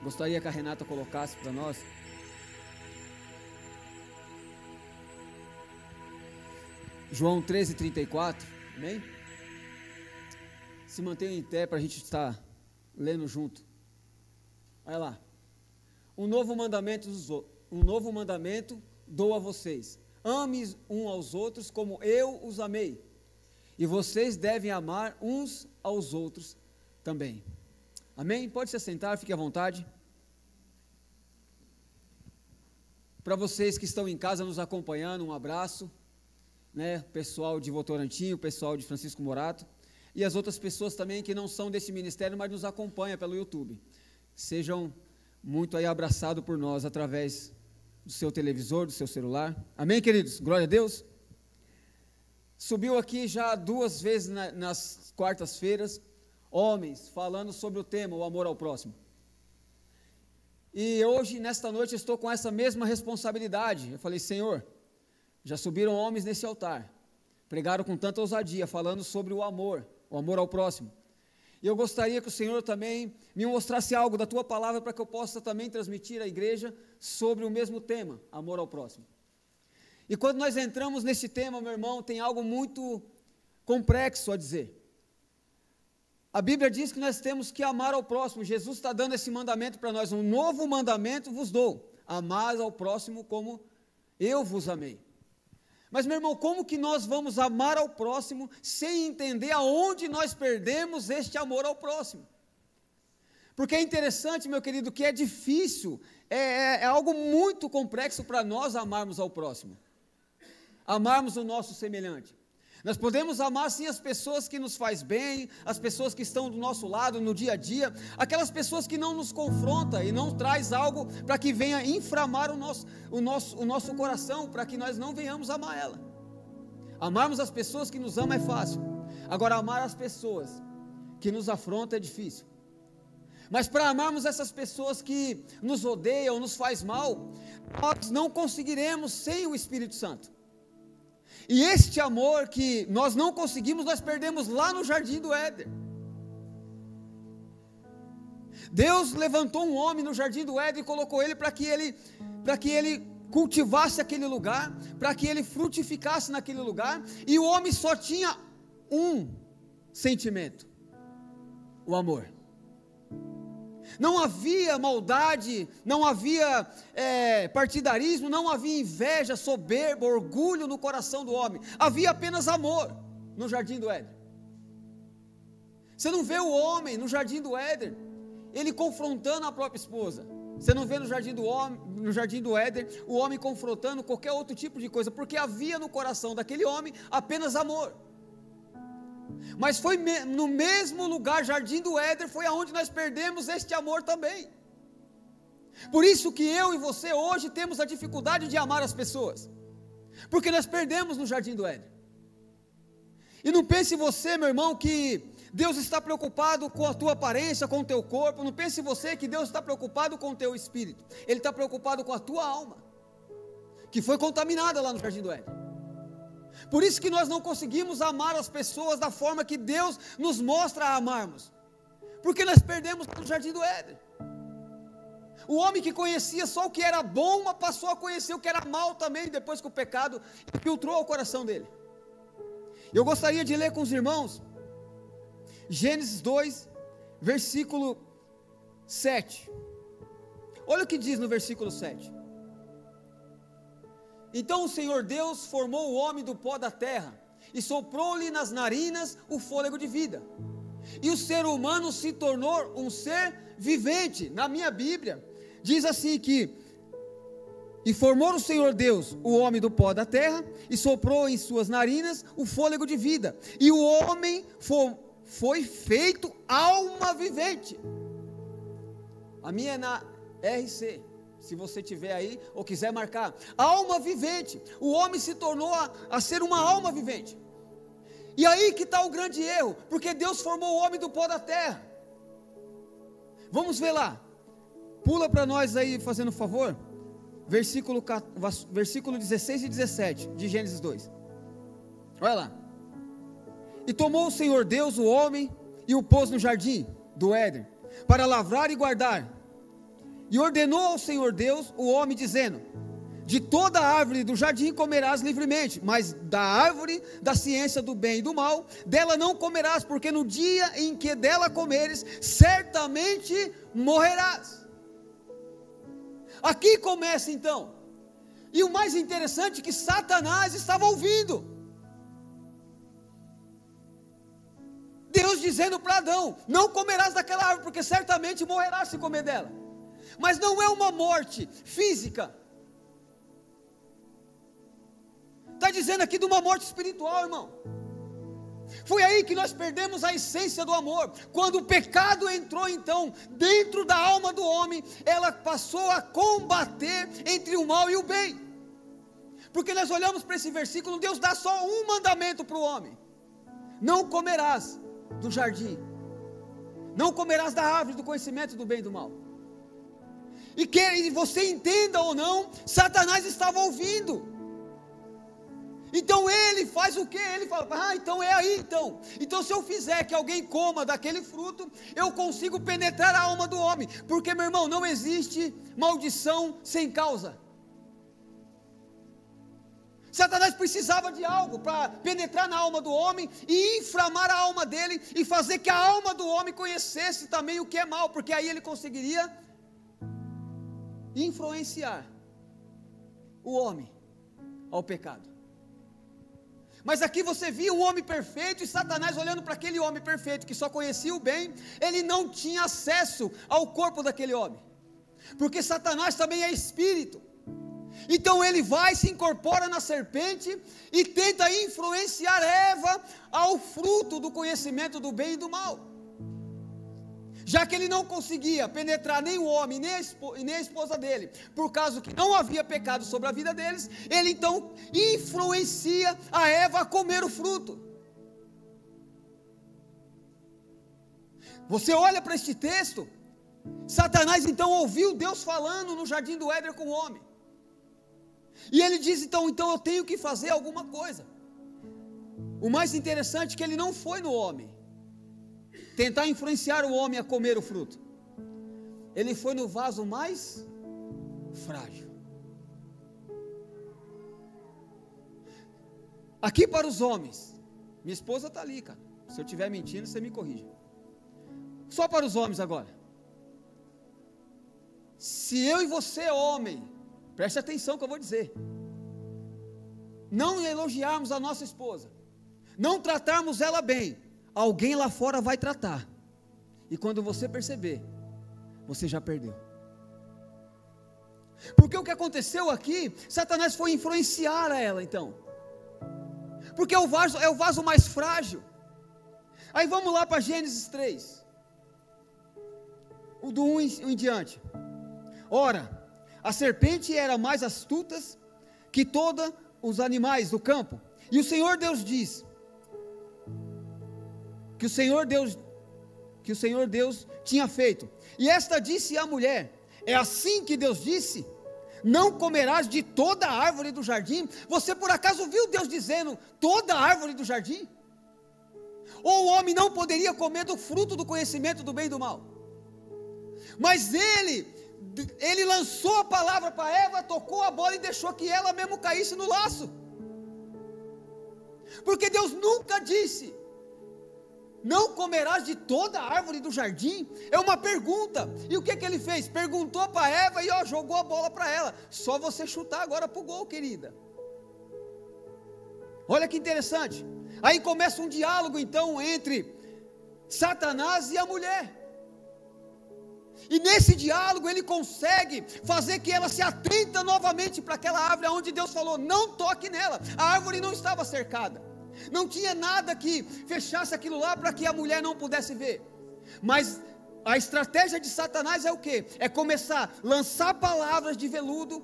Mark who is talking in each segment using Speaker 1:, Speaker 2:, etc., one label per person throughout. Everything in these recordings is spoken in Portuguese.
Speaker 1: Gostaria que a Renata colocasse para nós. João 13:34, amém? Se mantenha em pé para a gente estar lendo junto. Olha lá. Um novo mandamento dou a vocês. Ame uns aos outros como eu os amei. E vocês devem amar uns aos outros também. Amém? Pode se assentar, fique à vontade. Para vocês que estão em casa nos acompanhando, um abraço, né? Pessoal de Votorantim, o pessoal de Francisco Morato, e as outras pessoas também que não são desse ministério, mas nos acompanham pelo YouTube. Sejam muito aí abraçados por nós através do seu televisor, do seu celular. Amém, queridos? Glória a Deus. Subiu aqui já 2 vezes nas quartas-feiras, homens falando sobre o tema, o amor ao próximo. E hoje, nesta noite, estou com essa mesma responsabilidade. Eu falei, Senhor, já subiram homens nesse altar, pregaram com tanta ousadia, falando sobre o amor ao próximo. E eu gostaria que o Senhor também me mostrasse algo da Tua palavra, para que eu possa também transmitir à igreja sobre o mesmo tema, amor ao próximo. E quando nós entramos nesse tema, meu irmão, tem algo muito complexo a dizer. A Bíblia diz que nós temos que amar ao próximo. Jesus está dando esse mandamento para nós, um novo mandamento vos dou, amar ao próximo como eu vos amei. Mas, meu irmão, como que nós vamos amar ao próximo sem entender aonde nós perdemos este amor ao próximo? Porque é interessante, meu querido, que é difícil, é algo muito complexo para nós amarmos ao próximo, amarmos o nosso semelhante. Nós podemos amar sim as pessoas que nos faz bem, as pessoas que estão do nosso lado no dia a dia, aquelas pessoas que não nos confrontam e não traz algo para que venha inflamar o nosso coração, para que nós não venhamos amar ela. Amarmos as pessoas que nos amam é fácil, agora amar as pessoas que nos afrontam é difícil. Mas para amarmos essas pessoas que nos odeiam, nos faz mal, nós não conseguiremos sem o Espírito Santo. E este amor que nós não conseguimos, nós perdemos lá no Jardim do Éden. Deus levantou um homem no Jardim do Éden e colocou ele para que ele cultivasse aquele lugar, para que ele frutificasse naquele lugar, e o homem só tinha um sentimento: o amor. Não havia maldade, não havia partidarismo, não havia inveja, soberba, orgulho no coração do homem. Havia apenas amor no Jardim do Éden. Você não vê o homem no Jardim do Éden, ele confrontando a própria esposa. Você não vê no Jardim do Éden o homem confrontando qualquer outro tipo de coisa, porque havia no coração daquele homem apenas amor. Mas foi no mesmo lugar, Jardim do Éden, foi aonde nós perdemos este amor também. Por isso que eu e você hoje temos a dificuldade de amar as pessoas, porque nós perdemos no Jardim do Éden. E não pense você, meu irmão, que Deus está preocupado com a tua aparência, com o teu corpo. Não pense você que Deus está preocupado com o teu espírito. Ele está preocupado com a tua alma, que foi contaminada lá no Jardim do Éden. Por isso que nós não conseguimos amar as pessoas da forma que Deus nos mostra a amarmos, porque nós perdemos no Jardim do Éden. O homem que conhecia só o que era bom, passou a conhecer o que era mal também, depois que o pecado infiltrou o coração dele. Eu gostaria de ler com os irmãos Gênesis 2, versículo 7. Olha o que diz no versículo 7. Então o Senhor Deus formou o homem do pó da terra e soprou-lhe nas narinas o fôlego de vida, e o ser humano se tornou um ser vivente. Na minha Bíblia diz assim que: e formou o Senhor Deus o homem do pó da terra e soprou em suas narinas o fôlego de vida, e o homem foi feito alma vivente. A minha é na RC, se você tiver aí ou quiser marcar, alma vivente. O homem se tornou a ser uma alma vivente. E aí que está o grande erro, porque Deus formou o homem do pó da terra. Vamos ver lá, pula para nós aí, fazendo um favor, versículo 16 e 17 de Gênesis 2, olha lá. E tomou o Senhor Deus o homem e o pôs no jardim do Éden, para lavrar e guardar. E ordenou ao Senhor Deus o homem, dizendo: de toda árvore do jardim comerás livremente, mas da árvore da ciência do bem e do mal, dela não comerás, porque no dia em que dela comeres, certamente morrerás. Aqui começa então, e o mais interessante é que Satanás estava ouvindo, Deus dizendo para Adão: não comerás daquela árvore, porque certamente morrerás se comer dela. Mas não é uma morte física, está dizendo aqui de uma morte espiritual, irmão. Foi aí que nós perdemos a essência do amor. Quando o pecado entrou então dentro da alma do homem, ela passou a combater entre o mal e o bem. Porque nós olhamos para esse versículo, Deus dá só um mandamento para o homem: não comerás do jardim, não comerás da árvore do conhecimento do bem e do mal. E que você entenda ou não, Satanás estava ouvindo. Então ele faz o que? Ele fala: então é aí então se eu fizer que alguém coma daquele fruto, eu consigo penetrar a alma do homem. Porque, meu irmão, não existe maldição sem causa. Satanás precisava de algo para penetrar na alma do homem e inflamar a alma dele, e fazer que a alma do homem conhecesse também o que é mal, porque aí ele conseguiria influenciar o homem ao pecado. Mas aqui você via um homem perfeito, e Satanás olhando para aquele homem perfeito, que só conhecia o bem, ele não tinha acesso ao corpo daquele homem, porque Satanás também é espírito. Então ele vai, se incorpora na serpente e tenta influenciar Eva ao fruto do conhecimento do bem e do mal. Já que ele não conseguia penetrar nem o homem, nem a esposa dele, por causa que não havia pecado sobre a vida deles, ele então influencia a Eva a comer o fruto. Você olha para este texto, Satanás então ouviu Deus falando no jardim do Éden com o homem, e ele diz: então eu tenho que fazer alguma coisa. O mais interessante é que ele não foi no homem tentar influenciar o homem a comer o fruto, ele foi no vaso mais frágil. Aqui para os homens, minha esposa está ali, cara, se eu estiver mentindo você me corrija. Só para os homens agora, se eu e você, homem, preste atenção que eu vou dizer, não elogiarmos a nossa esposa, não tratarmos ela bem, alguém lá fora vai tratar, e quando você perceber, você já perdeu. Porque o que aconteceu aqui, Satanás foi influenciar a ela então, porque é o vaso mais frágil. Aí vamos lá para Gênesis 3, o do 1 em diante. Ora, a serpente era mais astuta que todos os animais do campo, e o Senhor Deus diz, que o Senhor Deus tinha feito, e esta disse à mulher: é assim que Deus disse: não comerás de toda a árvore do jardim? Você por acaso viu Deus dizendo toda a árvore do jardim? Ou o homem não poderia comer do fruto do conhecimento do bem e do mal? Mas ele lançou a palavra para Eva, tocou a bola e deixou que ela mesmo caísse no laço, porque Deus nunca disse: não comerás de toda a árvore do jardim. É uma pergunta. E o que ele fez? Perguntou para Eva e jogou a bola para ela. Só você chutar agora para o gol, querida. Olha que interessante. Aí começa um diálogo então entre Satanás e a mulher. E nesse diálogo ele consegue fazer que ela se atenta novamente para aquela árvore onde Deus falou: não toque nela. A árvore não estava cercada, não tinha nada que fechasse aquilo lá para que a mulher não pudesse ver. Mas a estratégia de Satanás é o quê? É começar a lançar palavras de veludo,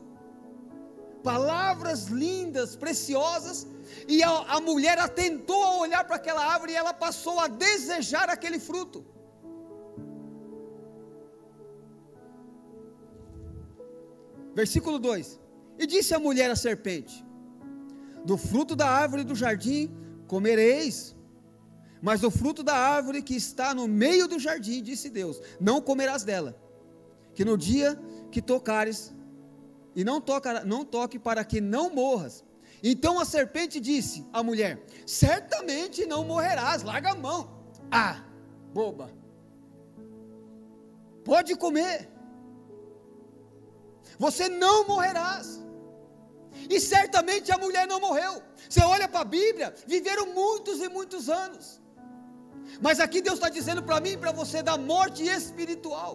Speaker 1: palavras lindas, preciosas, e a mulher atentou a olhar para aquela árvore e ela passou a desejar aquele fruto. Versículo 2: e disse a mulher à serpente: do fruto da árvore do jardim comereis, mas do fruto da árvore que está no meio do jardim, disse Deus, não comerás dela, que no dia que tocares, e não toque para que não morras. Então a serpente disse à mulher: certamente não morrerás, larga a mão. Ah, boba, pode comer, você não morrerás. E certamente a mulher não morreu. Você olha para a Bíblia, viveram muitos e muitos anos, mas aqui Deus está dizendo para mim e para você da morte espiritual.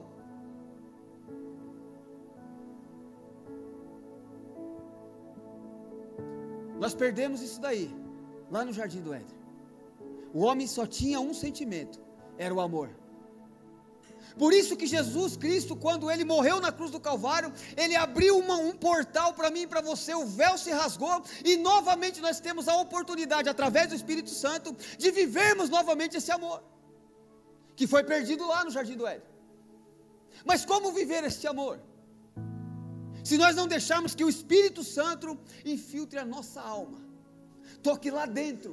Speaker 1: Nós perdemos isso daí, lá no Jardim do Éden. O homem só tinha um sentimento, era o amor. Por isso que Jesus Cristo, quando ele morreu na cruz do Calvário, ele abriu um portal para mim e para você, o véu se rasgou, e novamente nós temos a oportunidade, através do Espírito Santo, de vivermos novamente esse amor, que foi perdido lá no Jardim do Éden. Mas como viver esse amor? Se nós não deixarmos que o Espírito Santo infiltre a nossa alma, toque lá dentro,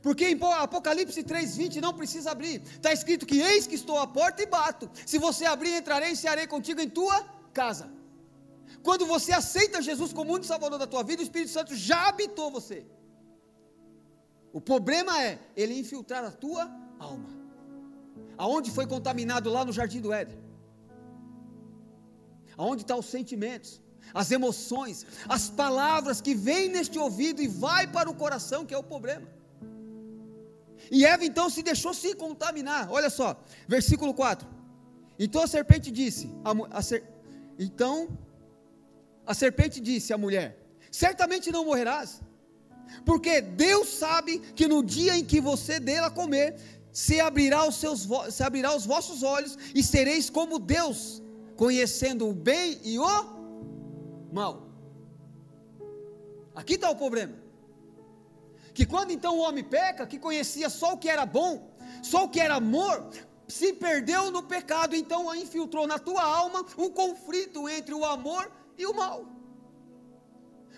Speaker 1: porque em Apocalipse 3:20 não precisa abrir, está escrito que eis que estou à porta e bato, se você abrir entrarei e cearei contigo em tua casa. Quando você aceita Jesus como único salvador da tua vida, o Espírito Santo já habitou você. O problema é ele infiltrar a tua alma, aonde foi contaminado lá no Jardim do Éden. Aonde estão os sentimentos, as emoções, as palavras que vêm neste ouvido e vai para o coração, que é o problema. E Eva então se deixou se contaminar. Olha só, versículo 4. Então a serpente disse à mulher: certamente não morrerás, porque Deus sabe que no dia em que você dela comer, se abrirá os vossos olhos, e sereis como Deus, conhecendo o bem e o mal. Aqui está o problema, que quando então o homem peca, que conhecia só o que era bom, só o que era amor, se perdeu no pecado, então infiltrou na tua alma um conflito entre o amor e o mal.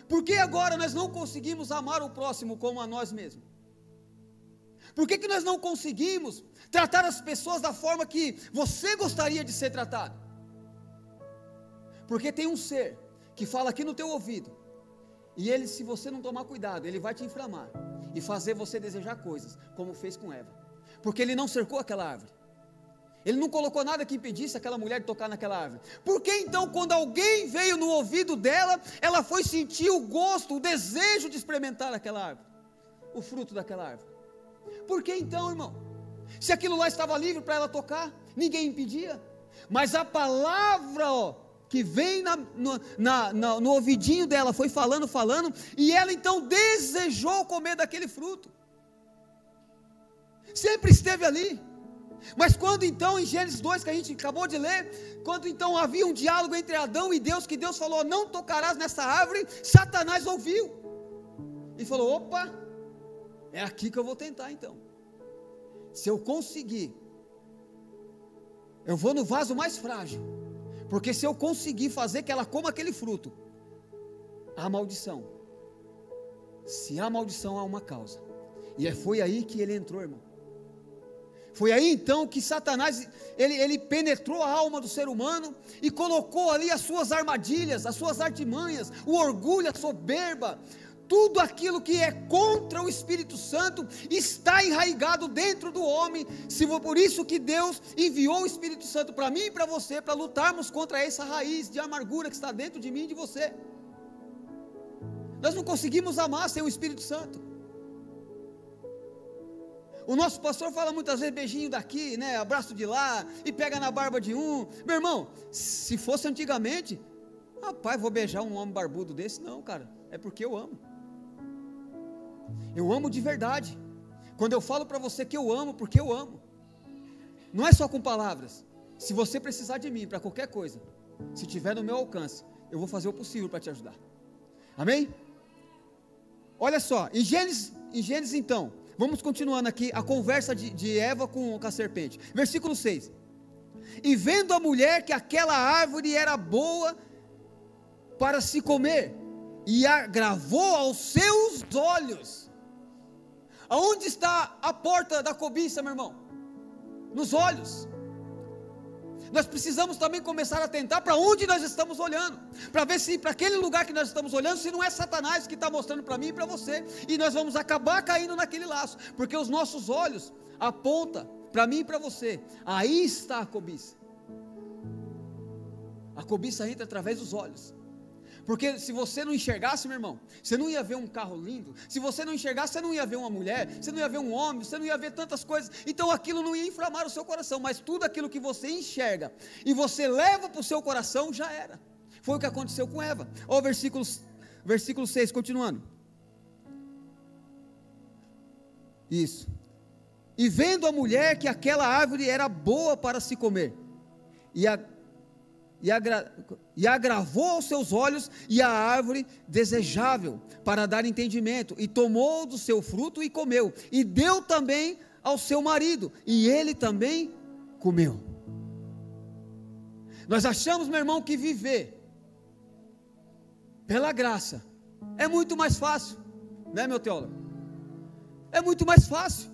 Speaker 1: Por que agora nós não conseguimos amar o próximo como a nós mesmos? Por que nós não conseguimos tratar as pessoas da forma que você gostaria de ser tratado? Porque tem um ser que fala aqui no teu ouvido, e ele, se você não tomar cuidado, ele vai te inflamar e fazer você desejar coisas, como fez com Eva, porque ele não cercou aquela árvore, ele não colocou nada que impedisse aquela mulher de tocar naquela árvore. Por que então, quando alguém veio no ouvido dela, ela foi sentir o gosto, o desejo de experimentar aquela árvore, o fruto daquela árvore? Por que então, irmão? Se aquilo lá estava livre para ela tocar, ninguém impedia, mas a palavra, que vem no ouvidinho dela, foi falando, e ela então desejou comer daquele fruto. Sempre esteve ali. Mas quando então, em Gênesis 2, que a gente acabou de ler, quando então havia um diálogo entre Adão e Deus, que Deus falou: não tocarás nessa árvore, Satanás ouviu e falou: opa, é aqui que eu vou tentar então. Se eu conseguir, eu vou no vaso mais frágil, porque se eu conseguir fazer que ela coma aquele fruto, há maldição. Se há maldição, há uma causa. E foi aí que ele entrou, irmão. Foi aí então que Satanás, ele penetrou a alma do ser humano e colocou ali as suas armadilhas, as suas artimanhas, o orgulho, a soberba, tudo aquilo que é contra o Espírito Santo está enraizado dentro do homem. Por isso que Deus enviou o Espírito Santo para mim e para você, para lutarmos contra essa raiz de amargura que está dentro de mim e de você. Nós não conseguimos amar sem o Espírito Santo. O nosso pastor fala muitas vezes beijinho daqui, né, abraço de lá, e pega na barba de um. Meu irmão, se fosse antigamente, rapaz, vou beijar um homem barbudo desse? Não, cara, é porque eu amo. Eu amo de verdade. Quando eu falo para você que eu amo, porque eu amo. Não é só com palavras. Se você precisar de mim para qualquer coisa, se tiver no meu alcance, eu vou fazer o possível para te ajudar. Amém? Olha só, em Gênesis então, vamos continuando aqui a conversa de Eva com a serpente. Versículo 6. E vendo a mulher que aquela árvore era boa para se comer, e agravou aos seus olhos. Aonde está a porta da cobiça, meu irmão? Nos olhos. nós precisamos também começar a atentar para onde nós estamos olhando, para ver se para aquele lugar que nós estamos olhando, se não é Satanás que está mostrando para mim e para você, e nós vamos acabar caindo naquele laço, porque os nossos olhos apontam para mim e para você, aí está a cobiça. A cobiça entra através dos olhos. Porque se você não enxergasse, meu irmão, você não ia ver um carro lindo. Se você não enxergasse, você não ia ver uma mulher, você não ia ver um homem, você não ia ver tantas coisas. Então aquilo não ia inflamar o seu coração. Mas tudo aquilo que você enxerga e você leva para o seu coração, já era. Foi o que aconteceu com Eva. Olha o versículo 6, continuando. Isso. E vendo a mulher que aquela árvore era boa para se comer, e agravou aos seus olhos, e a árvore desejável para dar entendimento, e tomou do seu fruto e comeu, e deu também ao seu marido, e ele também comeu. Nós achamos, meu irmão, que viver pela graça é muito mais fácil, né, meu teólogo? É muito mais fácil.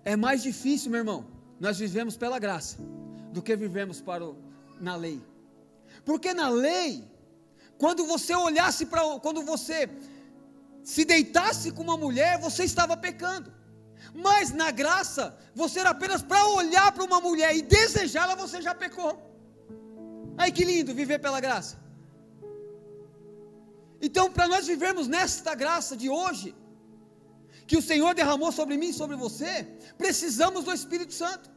Speaker 1: É mais difícil, meu irmão, nós vivemos pela graça do que vivemos na lei. Porque na lei, quando você olhasse quando você se deitasse com uma mulher, você estava pecando. Mas na graça, você era apenas para olhar para uma mulher e desejá-la, você já pecou. Ai, que lindo viver pela graça. Então, para nós vivermos nesta graça de hoje, que o Senhor derramou sobre mim e sobre você, precisamos do Espírito Santo.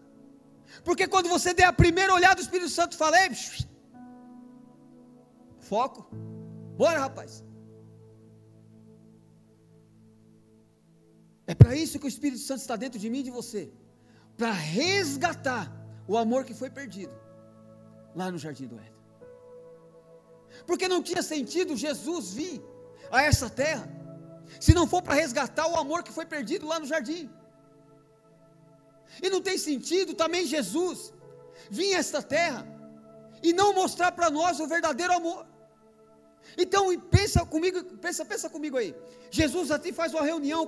Speaker 1: Porque quando você der a primeira olhada, o Espírito Santo fala: ei, foco, bora, rapaz. É para isso que o Espírito Santo está dentro de mim e de você, para resgatar o amor que foi perdido lá no Jardim do Éden. Porque não tinha sentido Jesus vir a essa terra se não for para resgatar o amor que foi perdido lá no jardim. E não tem sentido também Jesus vir a esta terra e não mostrar para nós o verdadeiro amor. Então pensa comigo aí. Jesus até faz uma reunião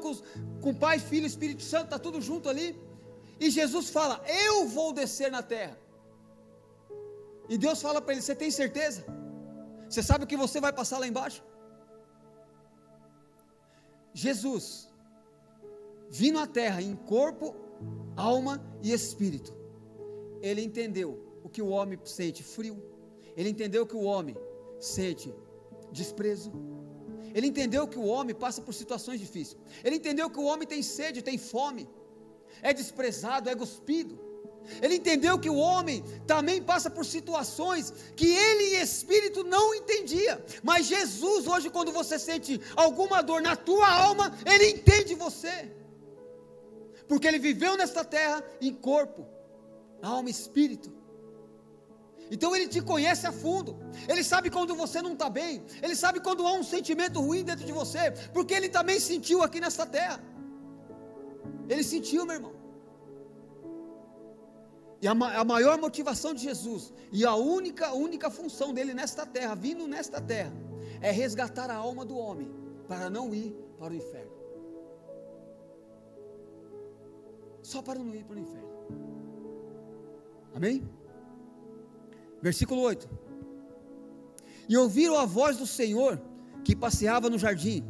Speaker 1: com Pai, Filho e Espírito Santo, está tudo junto ali, e Jesus fala: eu vou descer na terra. E Deus fala para ele: você tem certeza? Você sabe o que você vai passar lá embaixo? Jesus vindo à terra em corpo, alma e espírito, ele entendeu o que o homem sente frio, ele entendeu que o homem sente desprezo, ele entendeu que o homem passa por situações difíceis, ele entendeu que o homem tem sede, tem fome, é desprezado, é cuspido. Ele entendeu que o homem também passa por situações que ele em espírito não entendia. Mas Jesus hoje, quando você sente alguma dor na tua alma, ele entende você, porque ele viveu nesta terra em corpo, alma e espírito. Então ele te conhece a fundo. Ele sabe quando você não está bem, ele sabe quando há um sentimento ruim dentro de você, porque ele também sentiu aqui nesta terra. Ele sentiu, meu irmão. E a maior motivação de Jesus, e a única função dele nesta terra, vindo nesta terra, é resgatar a alma do homem, para não ir para o inferno. Só para não ir para o inferno. Amém? Versículo 8. E ouviram a voz do Senhor, que passeava no jardim,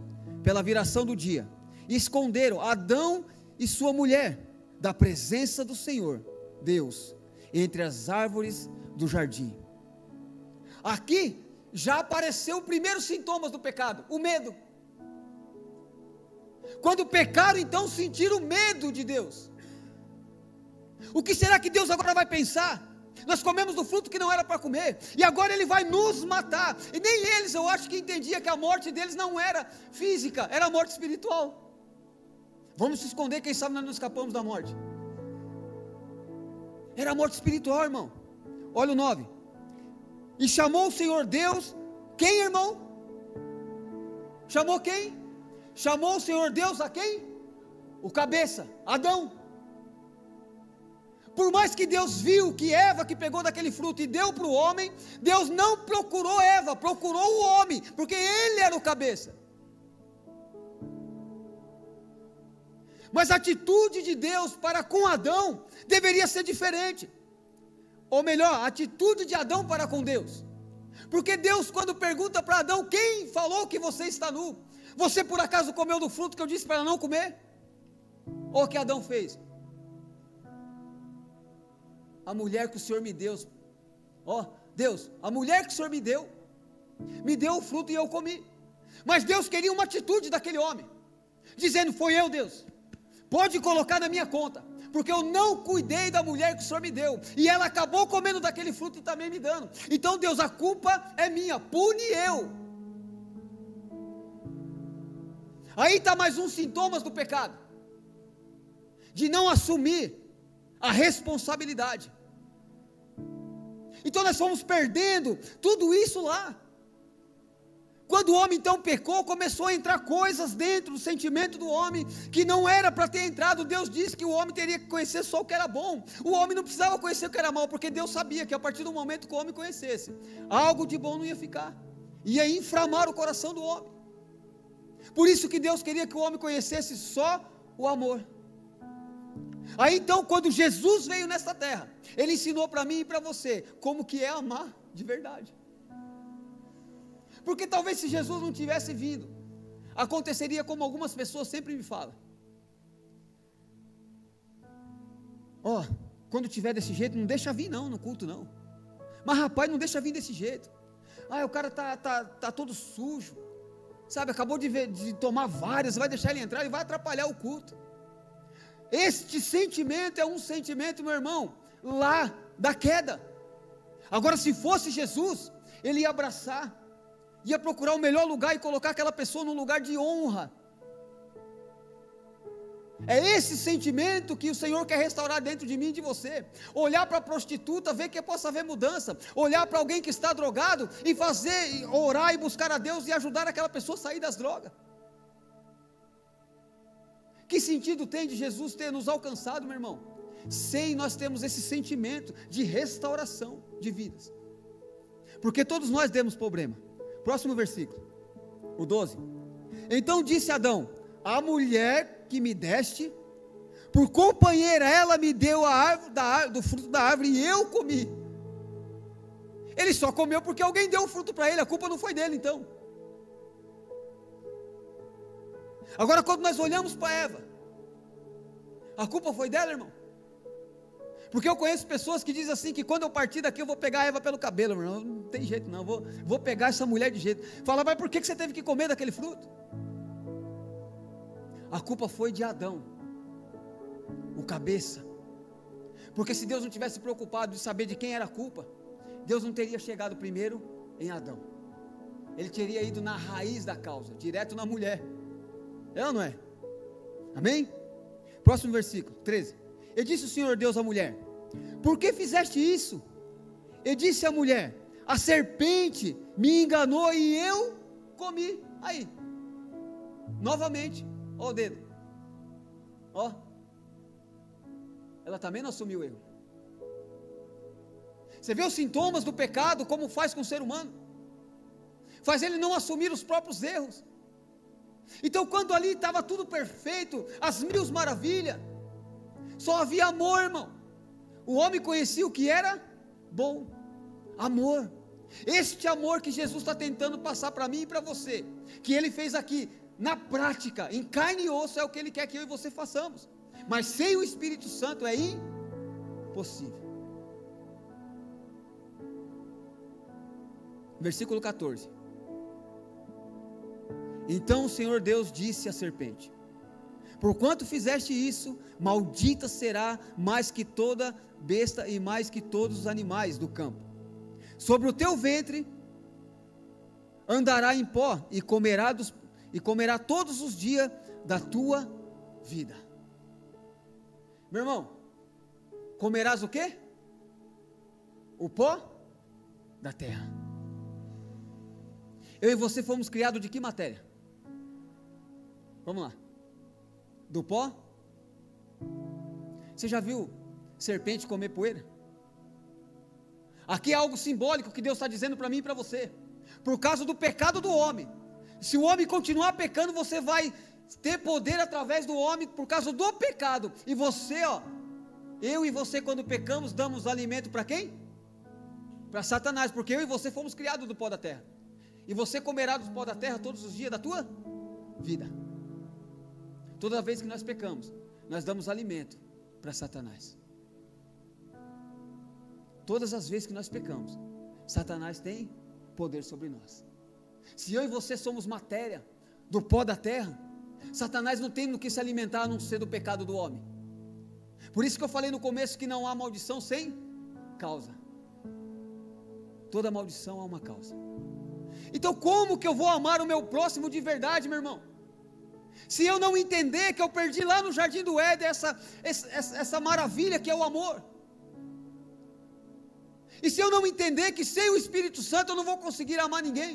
Speaker 1: pela viração do dia, e esconderam Adão e sua mulher, da presença do Senhor Deus, entre as árvores do jardim. Aqui já apareceu o primeiro sintomas do pecado, o medo. Quando pecaram, então sentiram medo de Deus. O que será que Deus agora vai pensar? Nós comemos do fruto que não era para comer, e agora Ele vai nos matar. E nem eles, eu acho que entendia que a morte deles não era física, era a morte espiritual. Vamos se esconder, quem sabe nós não escapamos da morte. Era a morte espiritual, irmão. Olha o 9. E chamou o Senhor Deus, quem, irmão? Chamou quem? Chamou o Senhor Deus a quem? O cabeça, Adão. Por mais que Deus viu que Eva que pegou daquele fruto e deu para o homem, Deus não procurou Eva, procurou o homem, porque ele era o cabeça. Mas a atitude de Deus para com Adão deveria ser diferente. Ou melhor, a atitude de Adão para com Deus. Porque Deus, quando pergunta para Adão: quem falou que você está nu? Você por acaso comeu do fruto que eu disse para não comer? Ou o que Adão fez? A mulher que o Senhor me deu, Deus, a mulher que o Senhor me deu o fruto e eu comi. Mas Deus queria uma atitude daquele homem, dizendo: foi eu, Deus, pode colocar na minha conta, porque eu não cuidei da mulher que o Senhor me deu, e ela acabou comendo daquele fruto e também me dando. Então Deus, a culpa é minha, pune eu. Aí está mais um sintomas do pecado, de não assumir a responsabilidade. Então nós fomos perdendo tudo isso lá. Quando o homem então pecou, começou a entrar coisas dentro do sentimento do homem, que não era para ter entrado. Deus disse que o homem teria que conhecer só o que era bom, o homem não precisava conhecer o que era mal, porque Deus sabia que a partir do momento que o homem conhecesse, algo de bom não ia ficar, ia inflamar o coração do homem. Por isso que Deus queria que o homem conhecesse só o amor. Aí então, quando Jesus veio nesta terra, Ele ensinou para mim e para você, como que é amar de verdade. Porque talvez se Jesus não tivesse vindo, aconteceria como algumas pessoas sempre me falam: quando tiver desse jeito, não deixa vir não, no culto não. Mas rapaz, não deixa vir desse jeito. O cara tá todo sujo, sabe, acabou de tomar várias, vai deixar ele entrar, ele vai atrapalhar o culto. Este sentimento é um sentimento, meu irmão, lá da queda. Agora, se fosse Jesus, Ele ia abraçar, ia procurar o melhor lugar e colocar aquela pessoa num lugar de honra. É esse sentimento que o Senhor quer restaurar dentro de mim e de você. Olhar para a prostituta, ver que possa haver mudança. Olhar para alguém que está drogado e fazer, orar e buscar a Deus e ajudar aquela pessoa a sair das drogas. Que sentido tem de Jesus ter nos alcançado, meu irmão, sem nós termos esse sentimento de restauração de vidas? Porque todos nós temos problema. Próximo versículo, o 12. Então disse Adão: a mulher que me deste por companheira, ela me deu a árvore, do fruto da árvore, e eu comi. Ele só comeu porque alguém deu o fruto para ele, a culpa não foi dele então. Agora, quando nós olhamos para Eva, a culpa foi dela, irmão? Porque eu conheço pessoas que dizem assim, que quando eu partir daqui eu vou pegar a Eva pelo cabelo, meu irmão. Não tem jeito não, vou pegar essa mulher de jeito. Fala: mas por que você teve que comer daquele fruto? A culpa foi de Adão, o cabeça. Porque se Deus não tivesse preocupado de saber de quem era a culpa, Deus não teria chegado primeiro em Adão. Ele teria ido na raiz da causa, direto na mulher. É ou não é? Amém? Próximo versículo, 13. E disse o Senhor Deus à mulher: por que fizeste isso? E disse a mulher: a serpente me enganou e eu comi. Aí, novamente, ó o dedo, ó, ela também não assumiu o erro. Você vê os sintomas do pecado, como faz com o ser humano? Faz ele não assumir os próprios erros. Então, quando ali estava tudo perfeito, as mil maravilhas, só havia amor, irmão. O homem conhecia o que era bom, amor. Este amor que Jesus está tentando passar para mim e para você, que Ele fez aqui, na prática, em carne e osso, é o que Ele quer que eu e você façamos. Mas sem o Espírito Santo é impossível. Versículo 14. Então o Senhor Deus disse à serpente: porquanto fizeste isso, maldita será mais que toda besta e mais que todos os animais do campo. Sobre o teu ventre andará em pó e comerá todos os dias da tua vida. Meu irmão, comerás o quê? O pó da terra. Eu e você fomos criados de que matéria? Vamos lá. Do pó? Você já viu serpente comer poeira? Aqui é algo simbólico que Deus está dizendo para mim e para você. Por causa do pecado do homem, se o homem continuar pecando, você vai ter poder através do homem por causa do pecado. E você, eu e você, quando pecamos, damos alimento para quem? Para Satanás, porque eu e você fomos criados do pó da terra. E você comerá do pó da terra todos os dias da tua vida. Toda vez que nós pecamos, nós damos alimento para Satanás. Todas as vezes que nós pecamos, Satanás tem poder sobre nós. Se eu e você somos matéria do pó da terra, Satanás não tem no que se alimentar a não ser do pecado do homem. Por isso que eu falei no começo que não há maldição sem causa. Toda maldição há uma causa. Então como que eu vou amar o meu próximo de verdade, meu irmão? Se eu não entender que eu perdi lá no Jardim do Éden essa maravilha que é o amor. E se eu não entender que sem o Espírito Santo eu não vou conseguir amar ninguém.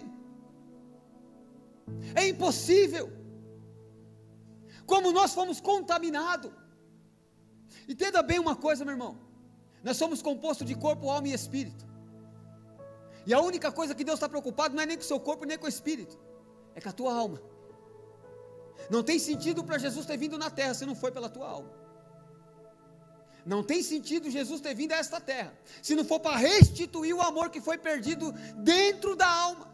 Speaker 1: É impossível. Como nós fomos contaminados. Entenda bem uma coisa, meu irmão. Nós somos compostos de corpo, alma e espírito. E a única coisa que Deus está preocupado não é nem com o seu corpo, nem com o espírito. É com a tua alma. Não tem sentido para Jesus ter vindo na terra se não foi pela tua alma. Não tem sentido Jesus ter vindo a esta terra se não for para restituir o amor que foi perdido dentro da alma.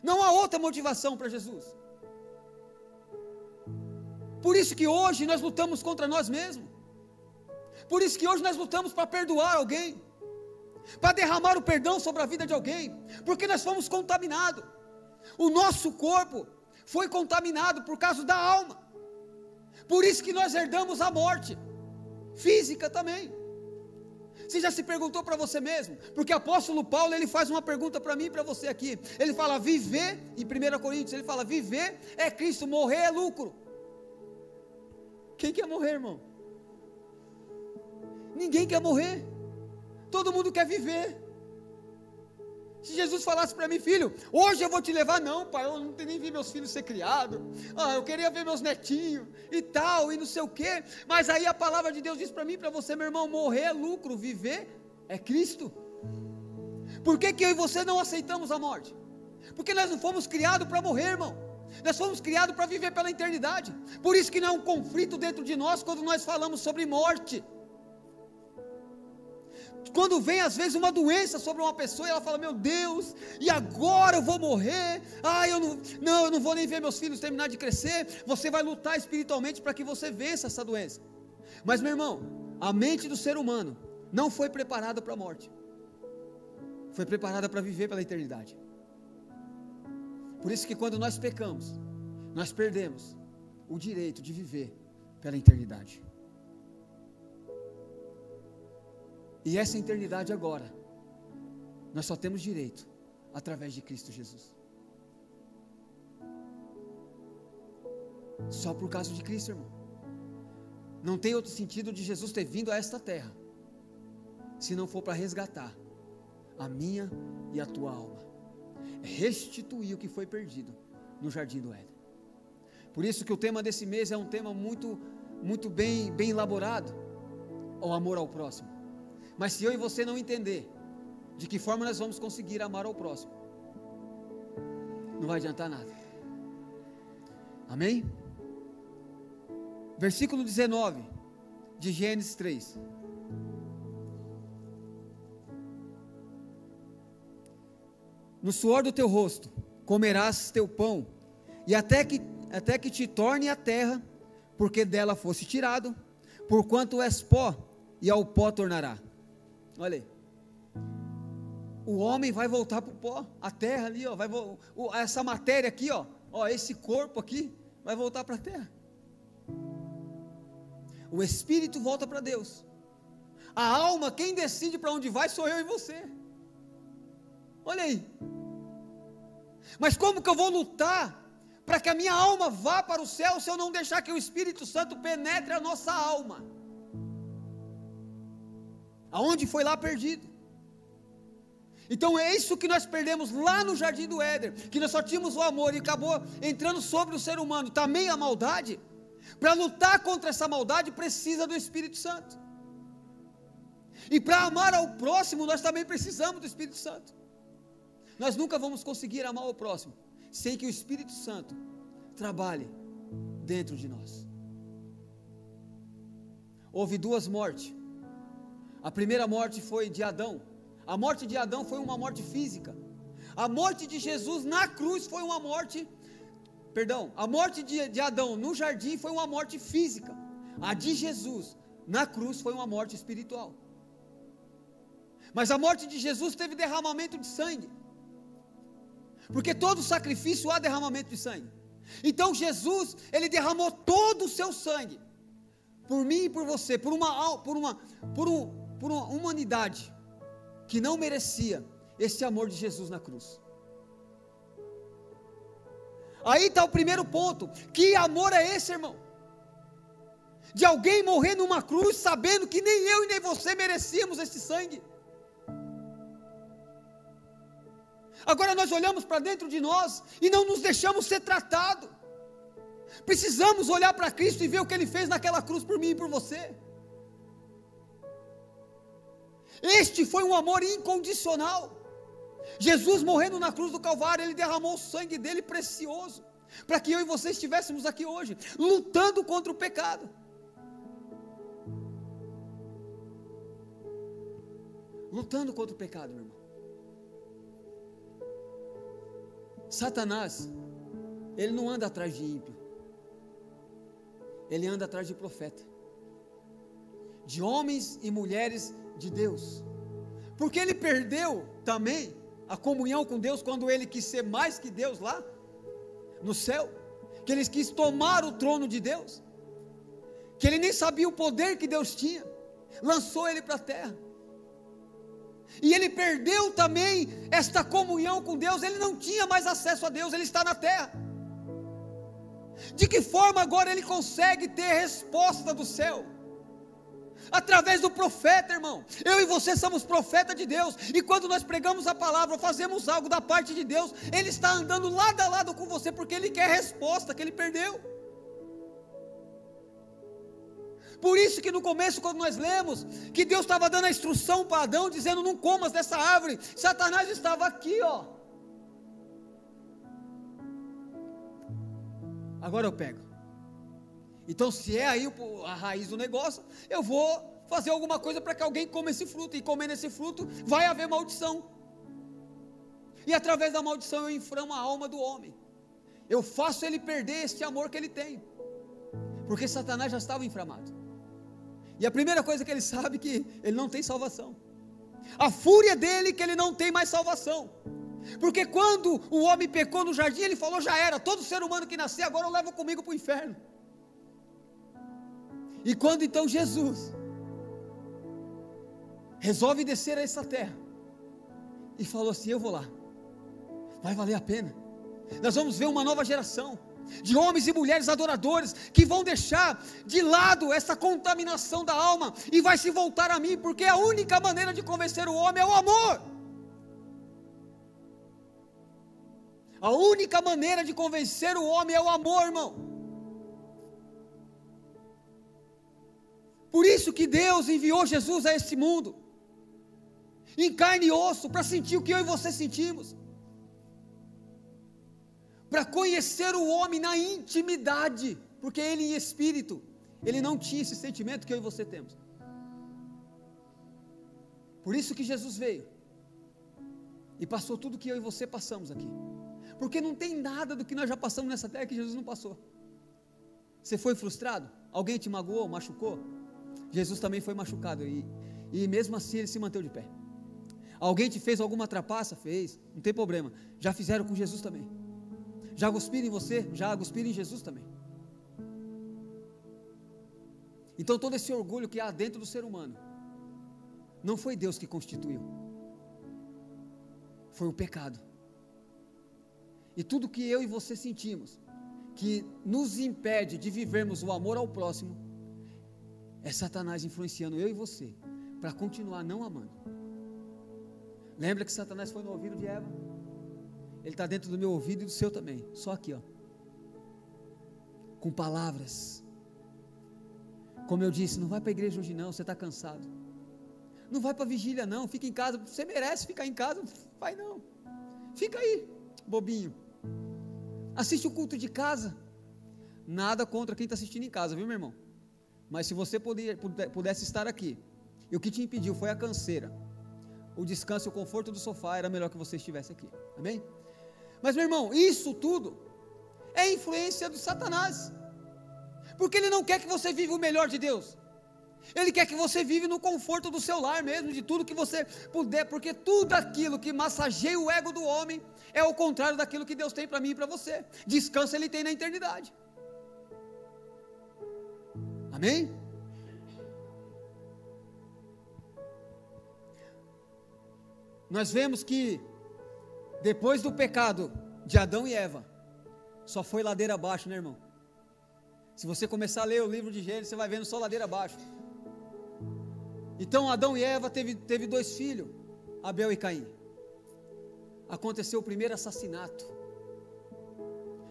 Speaker 1: Não há outra motivação para Jesus. Por isso que hoje nós lutamos contra nós mesmos. Por isso que hoje nós lutamos para perdoar alguém, para derramar o perdão sobre a vida de alguém, porque nós fomos contaminados. O nosso corpo foi contaminado por causa da alma. Por isso que nós herdamos a morte física também. Você já se perguntou para você mesmo? Porque o apóstolo Paulo, ele faz uma pergunta para mim e para você aqui. Ele fala viver, em 1 Coríntios, ele fala viver é Cristo, morrer é lucro. Quem quer morrer, irmão? Ninguém quer morrer. Todo mundo quer viver. Se Jesus falasse para mim, filho, hoje eu vou te levar, não pai, eu não tenho nem vi meus filhos ser criados, eu queria ver meus netinhos, e tal, e não sei o que, mas aí a palavra de Deus diz para mim, para você, meu irmão, morrer é lucro, viver é Cristo. Por que eu e você não aceitamos a morte? Porque nós não fomos criados para morrer, irmão, nós fomos criados para viver pela eternidade. Por isso que não é um conflito dentro de nós, quando nós falamos sobre morte. Quando vem às vezes uma doença sobre uma pessoa, e ela fala, meu Deus, e agora eu vou morrer, eu não vou nem ver meus filhos terminar de crescer. Você vai lutar espiritualmente para que você vença essa doença. Mas meu irmão, a mente do ser humano não foi preparada para a morte, foi preparada para viver pela eternidade. Por isso que quando nós pecamos, nós perdemos o direito de viver pela eternidade. E essa eternidade agora, nós só temos direito através de Cristo Jesus. Só por causa de Cristo, irmão. Não tem outro sentido de Jesus ter vindo a esta terra, se não for para resgatar a minha e a tua alma. É restituir o que foi perdido no Jardim do Éden. Por isso que o tema desse mês é um tema muito bem elaborado, o amor ao próximo. Mas se eu e você não entender de que forma nós vamos conseguir amar ao próximo, não vai adiantar nada. Amém? Versículo 19 de Gênesis 3. No suor do teu rosto comerás teu pão, e até que te torne a terra, porque dela fosse tirado, porquanto és pó, e ao pó tornará. Olha aí, o homem vai voltar para o pó, a terra ali, essa matéria aqui, esse corpo aqui, vai voltar para a terra. O espírito volta para Deus, a alma, quem decide para onde vai sou eu e você. Olha aí, mas como que eu vou lutar para que a minha alma vá para o céu, se eu não deixar que o Espírito Santo penetre a nossa alma? Aonde foi lá perdido. Então é isso que nós perdemos lá no Jardim do Éden, que nós só tínhamos o amor e acabou entrando sobre o ser humano também a maldade. Para lutar contra essa maldade precisa do Espírito Santo, e para amar ao próximo nós também precisamos do Espírito Santo. Nós nunca vamos conseguir amar o próximo sem que o Espírito Santo trabalhe dentro de nós. Houve duas mortes. A primeira morte foi de Adão. A morte de Adão foi uma morte física. A morte de Jesus na cruz foi uma morte, a morte de Adão no jardim foi uma morte física. A de Jesus na cruz foi uma morte espiritual. Mas a morte de Jesus teve derramamento de sangue. Porque todo sacrifício há derramamento de sangue. Então Jesus, ele derramou todo o seu sangue por mim e por você, por uma humanidade que não merecia esse amor de Jesus na cruz. Aí está o primeiro ponto. Que amor é esse, irmão? De alguém morrer numa cruz sabendo que nem eu e nem você merecíamos esse sangue. Agora nós olhamos para dentro de nós e não nos deixamos ser tratados. Precisamos olhar para Cristo e ver o que Ele fez naquela cruz por mim e por você. Este foi um amor incondicional. Jesus morrendo na cruz do Calvário, Ele derramou o sangue dele precioso, para que eu e você estivéssemos aqui hoje, lutando contra o pecado. Lutando contra o pecado, meu irmão. Satanás, ele não anda atrás de ímpio, ele anda atrás de profeta, de homens e mulheres de Deus, porque ele perdeu também a comunhão com Deus, quando ele quis ser mais que Deus lá no céu, que ele quis tomar o trono de Deus, que ele nem sabia o poder que Deus tinha, lançou ele para a terra, e ele perdeu também esta comunhão com Deus, ele não tinha mais acesso a Deus, ele está na terra. De que forma agora ele consegue ter resposta do céu? Através do profeta, irmão. Eu e você somos profeta de Deus, e quando nós pregamos a palavra, fazemos algo da parte de Deus, Ele está andando lado a lado com você, porque Ele quer a resposta que Ele perdeu. Por isso que no começo, quando nós lemos que Deus estava dando a instrução para Adão, dizendo: não comas dessa árvore, Satanás estava aqui, ó. Agora eu pego. Então, se é aí a raiz do negócio, eu vou fazer alguma coisa para que alguém coma esse fruto, e comendo esse fruto, vai haver maldição, e através da maldição eu inflamo a alma do homem, eu faço ele perder este amor que ele tem, porque Satanás já estava inflamado, e a primeira coisa que ele sabe é que ele não tem salvação, a fúria dele é que ele não tem mais salvação, porque quando o homem pecou no jardim, ele falou: já era, todo ser humano que nascer agora eu levo comigo para o inferno. E quando então Jesus resolve descer a essa terra e falou assim: eu vou lá, vai valer a pena, nós vamos ver uma nova geração de homens e mulheres adoradores, que vão deixar de lado essa contaminação da alma, e vai se voltar a mim, porque a única maneira de convencer o homem é o amor. A única maneira de convencer o homem é o amor, irmão. Por isso que Deus enviou Jesus a este mundo, em carne e osso, para sentir o que eu e você sentimos, para conhecer o homem na intimidade, porque ele em espírito, ele não tinha esse sentimento que eu e você temos. Por isso que Jesus veio, e passou tudo que eu e você passamos aqui, porque não tem nada do que nós já passamos nessa terra que Jesus não passou. Você foi frustrado? Alguém te magoou, machucou? Jesus também foi machucado, e mesmo assim ele se manteve de pé. Alguém te fez alguma trapaça? Fez, não tem problema, já fizeram com Jesus também. Já cuspiram em você? Já cuspiram em Jesus também. Então todo esse orgulho que há dentro do ser humano, não foi Deus que constituiu, foi o pecado. E tudo que eu e você sentimos, que nos impede de vivermos o amor ao próximo, é Satanás influenciando eu e você, para continuar não amando. Lembra que Satanás foi no ouvido de Eva? Ele está dentro do meu ouvido e do seu também, só aqui, ó, com palavras. Como eu disse, não vai para a igreja hoje não, você está cansado. Não vai para a vigília não, fica em casa, você merece ficar em casa, vai não, fica aí, bobinho. assiste o culto de casa. Nada contra quem está assistindo em casa, viu, meu irmão? Mas se você pudesse estar aqui, e o que te impediu foi a canseira, o descanso e o conforto do sofá, era melhor que você estivesse aqui, amém? Mas, meu irmão, isso tudo é influência do Satanás, porque ele não quer que você viva o melhor de Deus. Ele quer que você vive no conforto do seu lar mesmo, de tudo que você puder, porque tudo aquilo que massageia o ego do homem é o contrário daquilo que Deus tem para mim e para você. Descanso ele tem na eternidade. Amém? Nós vemos que depois do pecado de Adão e Eva, só foi ladeira abaixo, né, irmão? Se você começar a ler o livro de Gênesis, você vai vendo só ladeira abaixo. Então Adão e Eva teve 2 filhos, Abel e Caim. Aconteceu o primeiro assassinato.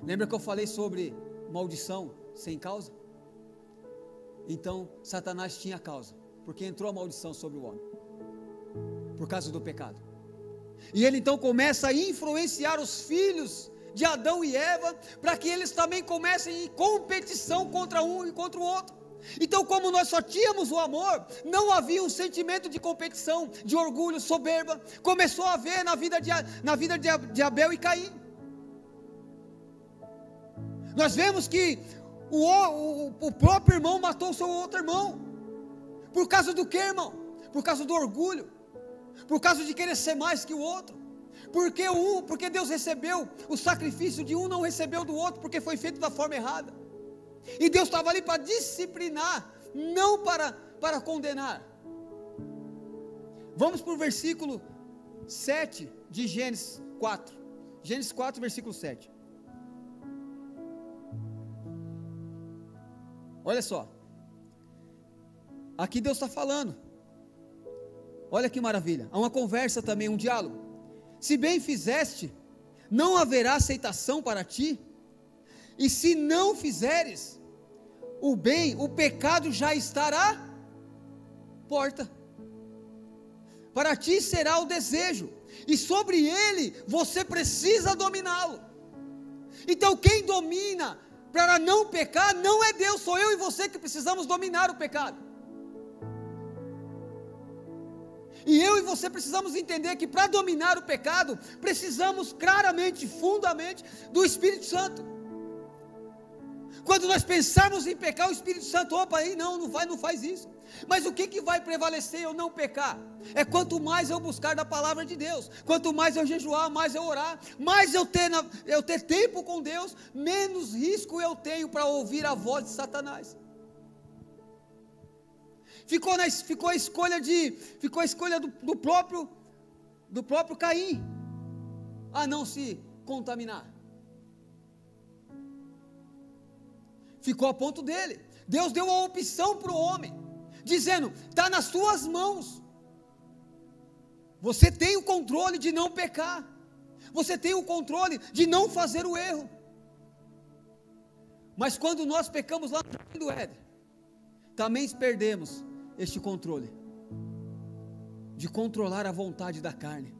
Speaker 1: Lembra que eu falei sobre maldição sem causa? Então Satanás tinha causa, porque entrou a maldição sobre o homem, por causa do pecado. E ele então começa a influenciar os filhos de Adão e Eva, para que eles também comecem em competição contra um e contra o outro. Então, como nós só tínhamos o amor, não havia um sentimento de competição, de orgulho, soberba. Começou a haver na vida de Abel e Caim. Nós vemos que o próprio irmão matou o seu outro irmão. Por causa do que, irmão? Por causa do orgulho, por causa de querer ser mais que o outro. Porque Deus recebeu o sacrifício de um, não recebeu do outro, porque foi feito da forma errada. E Deus estava ali para disciplinar, não para condenar. Vamos para o versículo 7 de Gênesis 4. Gênesis 4, versículo 7. Olha só. Aqui Deus está falando. Olha que maravilha. Há uma conversa também, um diálogo. Se bem fizeste, não haverá aceitação para ti. E se não fizeres o bem, o pecado já estará à porta. Para ti será o desejo, e sobre ele você precisa dominá-lo. Então quem domina para não pecar não é Deus, sou eu e você que precisamos dominar o pecado. E eu e você precisamos entender que para dominar o pecado, precisamos claramente, fundamente, do Espírito Santo. Quando nós pensarmos em pecar, o Espírito Santo, opa, aí não faz isso. Mas o que vai prevalecer eu não pecar? É quanto mais eu buscar da palavra de Deus, quanto mais eu jejuar, mais eu orar, mais eu ter tempo com Deus, menos risco eu tenho para ouvir a voz de Satanás. Ficou a escolha do próprio Caim, a não se contaminar. Ficou a ponto dele. Deus deu a opção para o homem, dizendo: está nas suas mãos, você tem o controle de não pecar, você tem o controle de não fazer o erro. Mas quando nós pecamos lá no jardim do Éden, também perdemos este controle, de controlar a vontade da carne,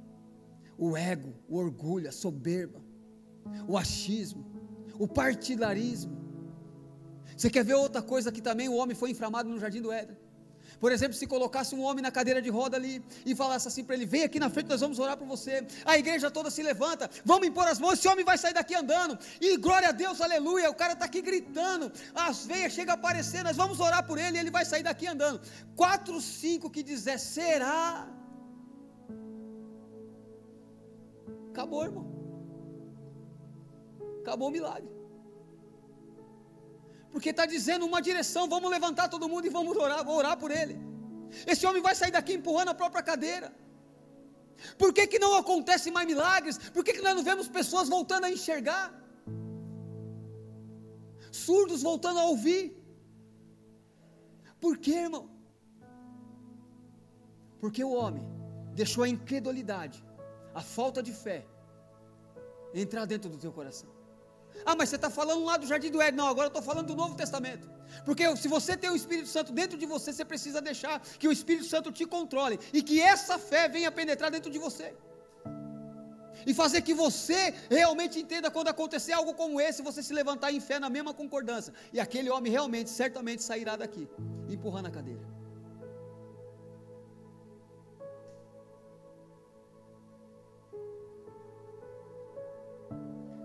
Speaker 1: o ego, o orgulho, a soberba, o achismo, o partidarismo. Você quer ver outra coisa que também o homem foi inflamado no jardim do Éden? Por exemplo, se colocasse um homem na cadeira de roda ali e falasse assim para ele: vem aqui na frente, nós vamos orar por você. A igreja toda se levanta, vamos impor as mãos, esse homem vai sair daqui andando, e glória a Deus, aleluia, o cara está aqui gritando, as veias chegam a aparecer, nós vamos orar por ele e ele vai sair daqui andando. 4, 5 que dizer: será? Acabou, irmão, acabou o milagre, porque está dizendo uma direção: vamos levantar todo mundo e vamos orar por ele. Esse homem vai sair daqui empurrando a própria cadeira. Por que não acontece mais milagres? Por que nós não vemos pessoas voltando a enxergar? Surdos voltando a ouvir? Por quê, irmão? Porque o homem deixou a incredulidade, a falta de fé, entrar dentro do teu coração. Ah, mas você está falando lá do jardim do Éden. Não, agora eu estou falando do Novo Testamento. Porque se você tem o Espírito Santo dentro de você, você precisa deixar que o Espírito Santo te controle, e que essa fé venha penetrar dentro de você. e fazer que você realmente entenda quando acontecer algo como esse, você se levantar em fé na mesma concordância, e aquele homem realmente, certamente sairá daqui, empurrando a cadeira.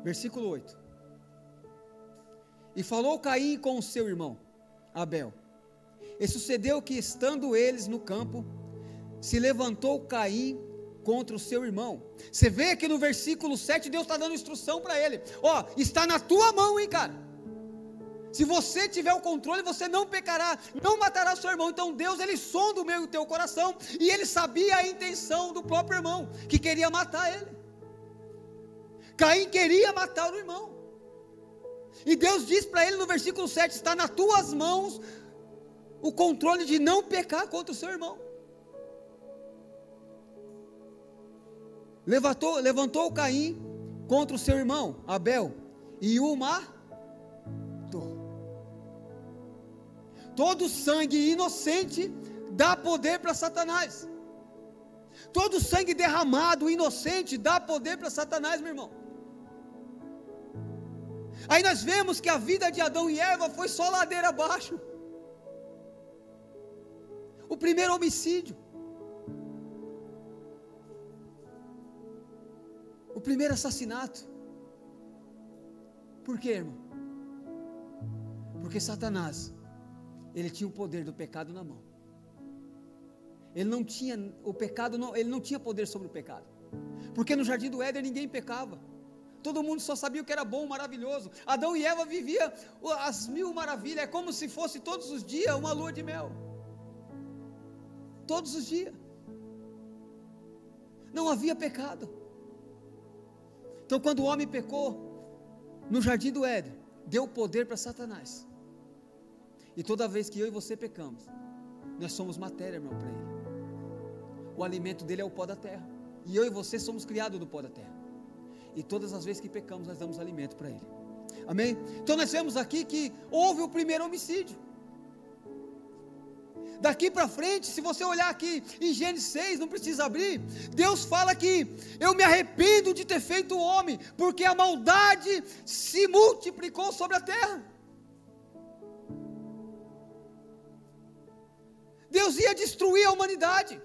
Speaker 1: Versículo 8, e falou Caim com o seu irmão Abel, e sucedeu que estando eles no campo, se levantou Caim contra o seu irmão. Você vê que no versículo 7, Deus está dando instrução para ele, ó, está na tua mão, hein cara, se você tiver o controle, você não pecará, não matará seu irmão. Então Deus, ele sonda o meu e o teu coração, e ele sabia a intenção do próprio irmão, que queria matar ele. Caim queria matar o irmão, e Deus diz para ele no versículo 7, está nas tuas mãos o controle de não pecar contra o seu irmão. Levantou Caim contra o seu irmão Abel, e o matou. Todo sangue inocente dá poder para Satanás, todo sangue derramado inocente dá poder para Satanás, meu irmão. Aí nós vemos que a vida de Adão e Eva foi só ladeira abaixo. O primeiro homicídio, o primeiro assassinato. Por quê, irmão? Porque Satanás, ele tinha o poder do pecado na mão. Ele não tinha o pecado, ele não tinha poder sobre o pecado. Porque no jardim do Éden ninguém pecava. Todo mundo só sabia o que era bom, maravilhoso. Adão e Eva viviam as mil maravilhas. É como se fosse todos os dias uma lua de mel. Todos os dias. Não havia pecado. Então quando o homem pecou no jardim do Éden, deu poder para Satanás. E toda vez que eu e você pecamos, nós somos matéria, irmão, para ele. O alimento dele é o pó da terra, e eu e você somos criados do pó da terra, e todas as vezes que pecamos, nós damos alimento para ele. Amém? Então nós vemos aqui que houve o primeiro homicídio. Daqui para frente, se você olhar aqui em Gênesis 6, não precisa abrir, Deus fala que eu me arrependo de ter feito o homem, porque a maldade se multiplicou sobre a terra. Deus ia destruir a humanidade,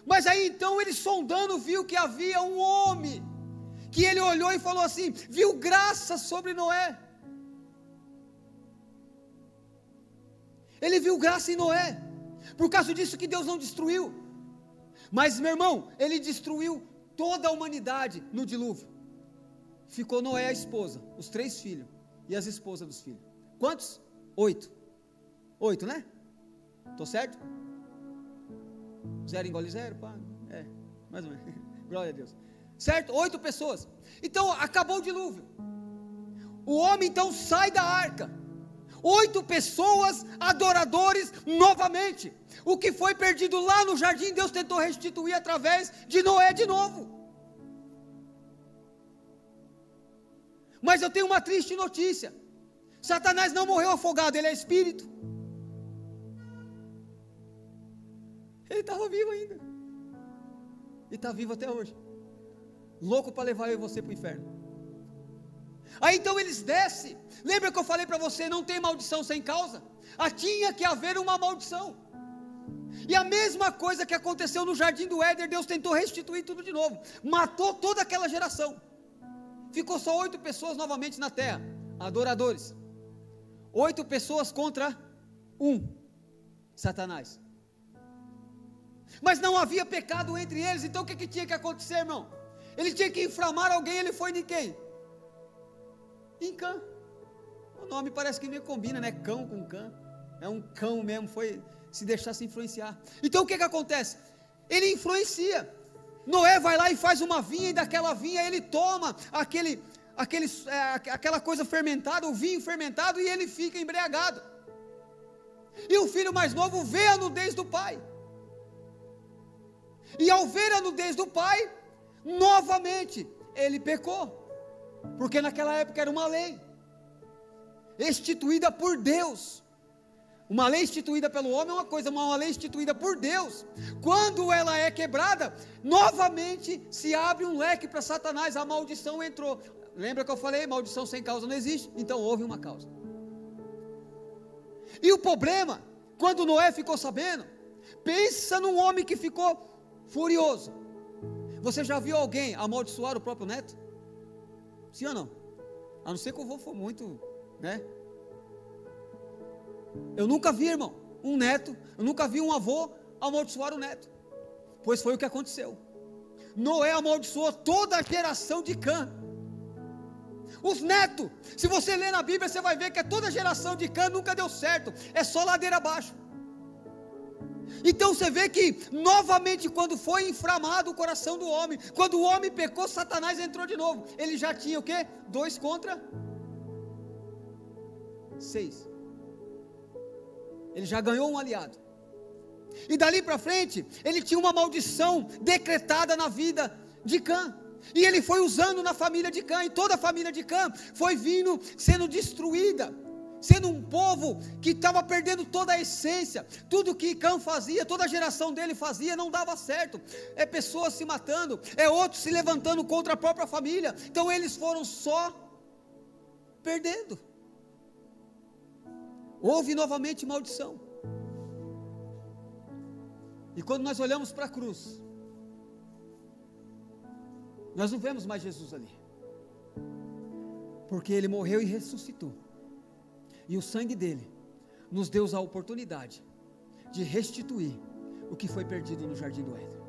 Speaker 1: mas aí então ele sondando viu que havia um homem, que ele olhou e falou assim, viu graça sobre Noé. Ele viu graça em Noé, por causa disso que Deus não destruiu. Mas meu irmão, ele destruiu toda a humanidade no dilúvio. Ficou Noé, a esposa, os 3 filhos e as esposas dos filhos. Quantos? 8, né? Estou certo? 0 engole 0, pá. Mais ou menos, glória a Deus. Certo? 8 pessoas. Então acabou o dilúvio. O homem então sai da arca. 8 pessoas, adoradores novamente. O que foi perdido lá no jardim, Deus tentou restituir através de Noé de novo. Mas eu tenho uma triste notícia: Satanás não morreu afogado, ele é espírito. Ele estava vivo ainda, e está vivo até hoje, louco para levar eu e você para o inferno. Aí então eles descem. Lembra que eu falei para você, não tem maldição sem causa? Tinha que haver uma maldição. E a mesma coisa que aconteceu no jardim do Éden, Deus tentou restituir tudo de novo, matou toda aquela geração. Ficou só 8 pessoas novamente na terra, adoradores. 8 pessoas contra 1, Satanás. Mas não havia pecado entre eles. Então o que tinha que acontecer, irmão? Ele tinha que inflamar alguém. Ele foi de quem? Em Cã. O nome parece que meio combina, né? Cão com Cã. É um cão mesmo, foi se deixar se influenciar. Então o que acontece? Ele influencia. Noé vai lá e faz uma vinha, e daquela vinha ele toma aquela coisa fermentada, o vinho fermentado, e ele fica embriagado. E o filho mais novo vê a nudez do pai. E ao ver a nudez do pai, novamente ele pecou. Porque naquela época era uma lei instituída por Deus. Uma lei instituída pelo homem é uma coisa, mas uma lei instituída por Deus, quando ela é quebrada, novamente se abre um leque para Satanás, a maldição entrou. Lembra que eu falei, maldição sem causa não existe? Então houve uma causa. E o problema, quando Noé ficou sabendo, pensa num homem que ficou furioso. Você já viu alguém amaldiçoar o próprio neto? Sim ou não? A não ser que o avô for muito, né? Eu nunca vi, irmão, eu nunca vi um avô amaldiçoar o neto, pois foi o que aconteceu. Noé amaldiçoou toda a geração de Cã. Os netos, se você ler na Bíblia, você vai ver que toda a geração de Cã nunca deu certo, é só ladeira abaixo. Então você vê que, novamente, quando foi inflamado o coração do homem, quando o homem pecou, Satanás entrou de novo. Ele já tinha o quê? 2 contra 6. Ele já ganhou um aliado. E dali para frente, ele tinha uma maldição decretada na vida de Cã. E ele foi usando na família de Cã. E toda a família de Cã foi vindo, sendo destruída, sendo um povo que estava perdendo toda a essência. Tudo que Cã fazia, toda a geração dele fazia, não dava certo. É pessoas se matando, é outros se levantando contra a própria família. Então eles foram só perdendo. Houve novamente maldição. E quando nós olhamos para a cruz, nós não vemos mais Jesus ali, porque Ele morreu e ressuscitou, e o sangue dele nos deu a oportunidade de restituir o que foi perdido no Jardim do Éden.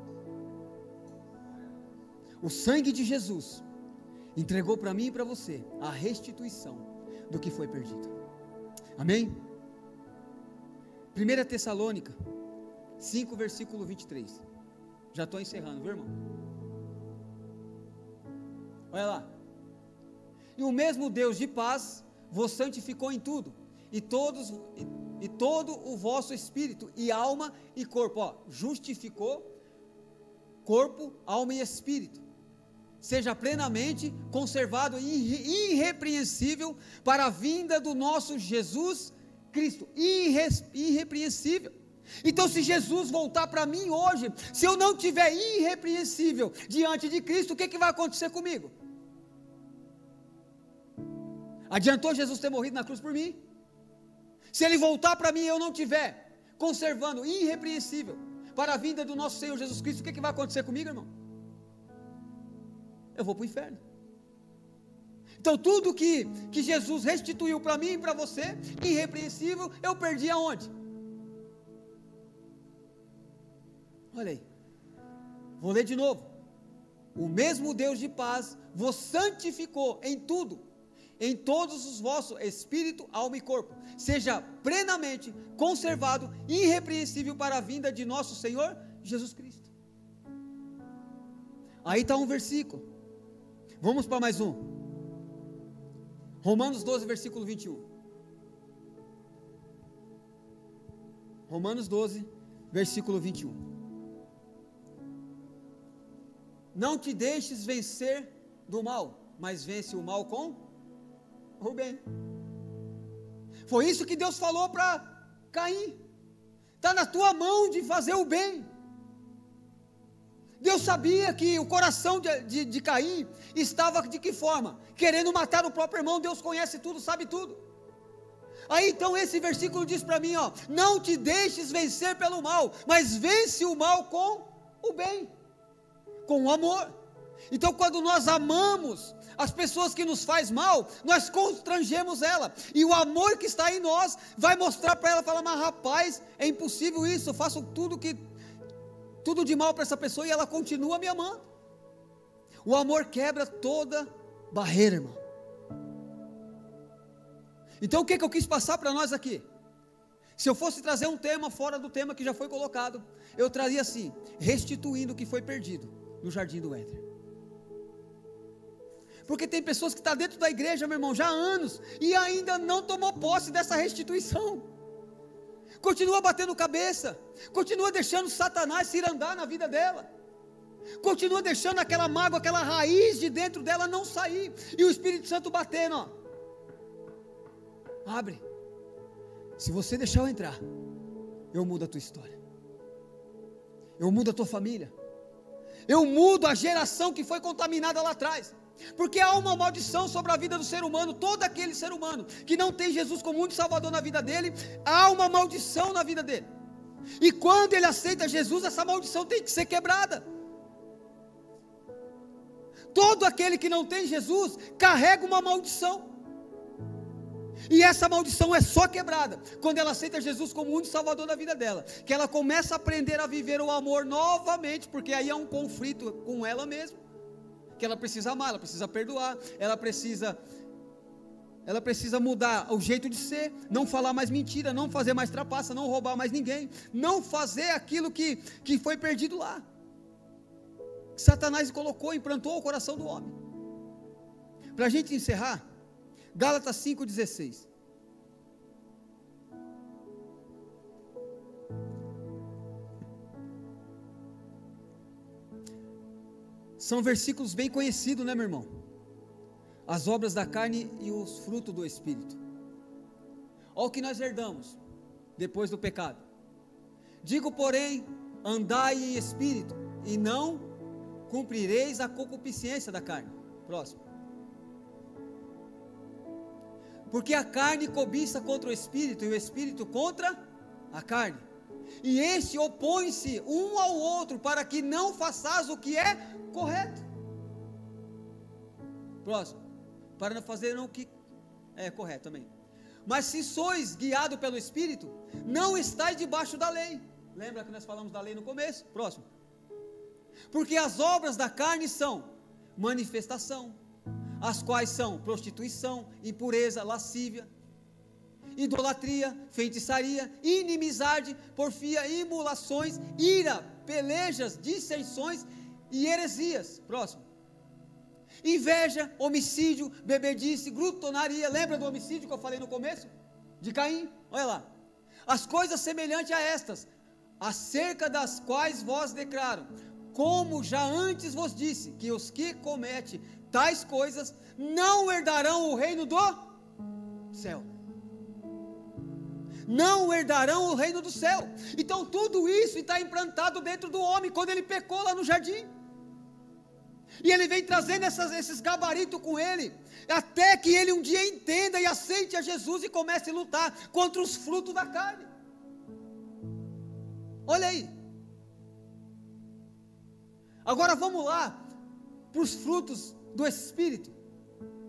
Speaker 1: O sangue de Jesus entregou para mim e para você a restituição do que foi perdido. Amém? 1 Tessalônica 5, versículo 23. Já estou encerrando, viu, irmão? Olha lá. E o mesmo Deus de paz vos santificou em tudo, e todo o vosso espírito e alma e corpo, justificou corpo, alma e espírito, seja plenamente conservado e irrepreensível para a vinda do nosso Jesus Cristo. Irrepreensível. Então, se Jesus voltar para mim hoje, se eu não tiver irrepreensível diante de Cristo, o que vai acontecer comigo? Adiantou Jesus ter morrido na cruz por mim? Se Ele voltar para mim e eu não tiver conservando irrepreensível para a vinda do nosso Senhor Jesus Cristo, o que vai acontecer comigo, irmão? Eu vou para o inferno. Então tudo que Jesus restituiu para mim e para você, irrepreensível, eu perdi aonde? Olha aí, vou ler de novo. O mesmo Deus de paz vos santificou em tudo, em todos os vossos espírito, alma e corpo, seja plenamente conservado, irrepreensível para a vinda de nosso Senhor Jesus Cristo. Aí está um versículo. Vamos para mais um. Romanos 12, versículo 21. Romanos 12, versículo 21. Não te deixes vencer do mal, mas vence o mal com o bem. Foi isso que Deus falou para Caim. Está na tua mão de fazer o bem. Deus sabia que o coração de Caim estava de que forma? Querendo matar o próprio irmão. Deus conhece tudo, sabe tudo. Aí então esse versículo diz para mim, não te deixes vencer pelo mal, mas vence o mal com o bem, com o amor. Então quando nós amamos as pessoas que nos faz mal, nós constrangemos ela, e o amor que está em nós vai mostrar para ela, falar, mas rapaz, é impossível isso, eu faço tudo de mal para essa pessoa e ela continua me amando. O amor quebra toda barreira, irmão. Então o que eu quis passar para nós aqui? Se eu fosse trazer um tema fora do tema que já foi colocado, eu traria assim, restituindo o que foi perdido no Jardim do Éden. Porque tem pessoas que estão dentro da igreja, meu irmão, já há anos, e ainda não tomou posse dessa restituição. Continua batendo cabeça, continua deixando Satanás cirandar na vida dela, continua deixando aquela mágoa, aquela raiz de dentro dela não sair, e o Espírito Santo batendo, abre. Se você deixar eu entrar, eu mudo a tua história, eu mudo a tua família, eu mudo a geração que foi contaminada lá atrás, porque há uma maldição sobre a vida do ser humano. Todo aquele ser humano que não tem Jesus como único Salvador na vida dele, há uma maldição na vida dele, e quando ele aceita Jesus, essa maldição tem que ser quebrada. Todo aquele que não tem Jesus, carrega uma maldição, e essa maldição é só quebrada quando ela aceita Jesus como único Salvador da vida dela, que ela começa a aprender a viver o amor novamente, porque aí há um conflito com ela mesma, que ela precisa amar, ela precisa perdoar, ela precisa mudar o jeito de ser, não falar mais mentira, não fazer mais trapaça, não roubar mais ninguém, não fazer aquilo que foi perdido lá, que Satanás colocou, implantou o coração do homem. Para a gente encerrar, Gálatas 5,16. São versículos bem conhecidos, né, meu irmão? As obras da carne e os frutos do Espírito. Olha o que nós herdamos depois do pecado. Digo, porém, andai em espírito, e não cumprireis a concupiscência da carne. Próximo. Porque a carne cobiça contra o Espírito, e o Espírito contra a carne, e este opõe-se um ao outro, para que não façais o que é correto. Próximo. Para não fazer o que é correto também. Mas se sois guiado pelo Espírito, não estáis debaixo da lei. Lembra que nós falamos da lei no começo? Próximo. Porque as obras da carne são manifestação, as quais são prostituição, impureza, lascívia, idolatria, feitiçaria, inimizade, porfia, imulações, ira, pelejas, dissensões e heresias. Próximo. Inveja, homicídio, bebedice, glutonaria. Lembra do homicídio que eu falei no começo? De Caim? Olha lá. As coisas semelhantes a estas, acerca das quais vós declaro, como já antes vos disse, que os que cometem tais coisas não herdarão o reino do céu. Não herdarão o reino do céu. Então tudo isso está implantado dentro do homem, quando ele pecou lá no jardim, e ele vem trazendo esses gabaritos com ele, até que ele um dia entenda e aceite a Jesus, e comece a lutar contra os frutos da carne. Olha aí. Agora vamos lá para os frutos do Espírito,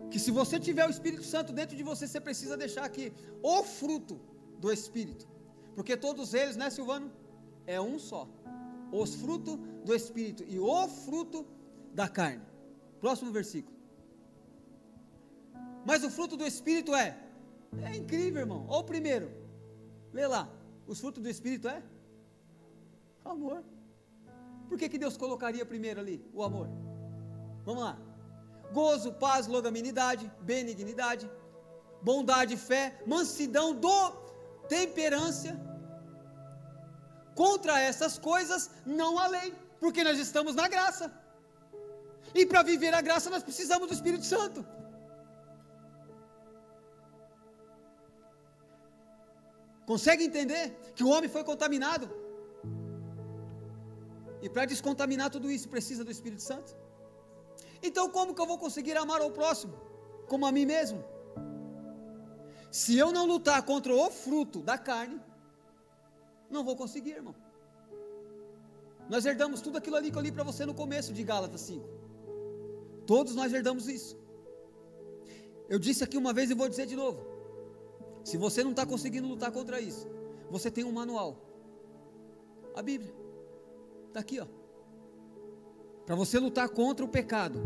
Speaker 1: que se você tiver o Espírito Santo dentro de você, você precisa deixar aqui o fruto do Espírito, porque todos eles, né, Silvano, é um só, os frutos do Espírito e o fruto da carne. Próximo versículo. Mas o fruto do Espírito é incrível, irmão. Olha o primeiro, lê lá, os frutos do Espírito é amor. Por que Deus colocaria primeiro ali o amor? Vamos lá. Gozo, paz, longanimidade, benignidade, bondade, fé, mansidão, temperância. Contra essas coisas não há lei, porque nós estamos na graça, e para viver a graça nós precisamos do Espírito Santo. Consegue entender que o homem foi contaminado, e para descontaminar tudo isso precisa do Espírito Santo? Então como que eu vou conseguir amar ao próximo como a mim mesmo? Se eu não lutar contra o fruto da carne, não vou conseguir, irmão. Nós herdamos tudo aquilo ali que eu li para você no começo de Gálatas 5. Todos nós herdamos isso. Eu disse aqui uma vez e vou dizer de novo. Se você não está conseguindo lutar contra isso, você tem um manual, a Bíblia está aqui, ó, para você lutar contra o pecado,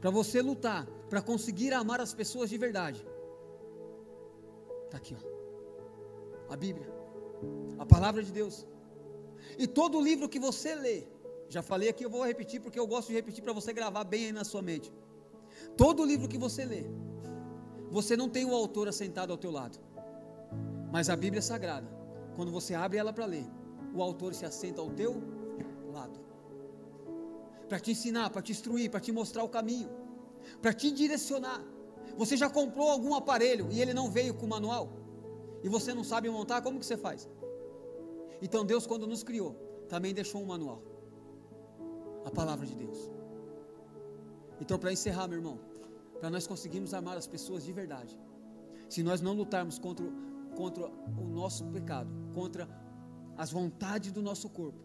Speaker 1: para você lutar, para conseguir amar as pessoas de verdade. Está aqui, ó, a Bíblia, a palavra de Deus. E todo livro que você lê, já falei aqui, eu vou repetir porque eu gosto de repetir para você gravar bem aí na sua mente. Todo livro que você lê, você não tem o autor assentado ao teu lado, mas a Bíblia é sagrada. Quando você abre ela para ler, o autor se assenta ao teu lado, para te ensinar, para te instruir, para te mostrar o caminho, para te direcionar. Você já comprou algum aparelho e ele não veio com manual? e você não sabe montar, como que você faz? Então Deus, quando nos criou, também deixou um manual, a palavra de Deus. Então, para encerrar, meu irmão, para nós conseguirmos amar as pessoas de verdade, se nós não lutarmos contra o nosso pecado, contra as vontades do nosso corpo,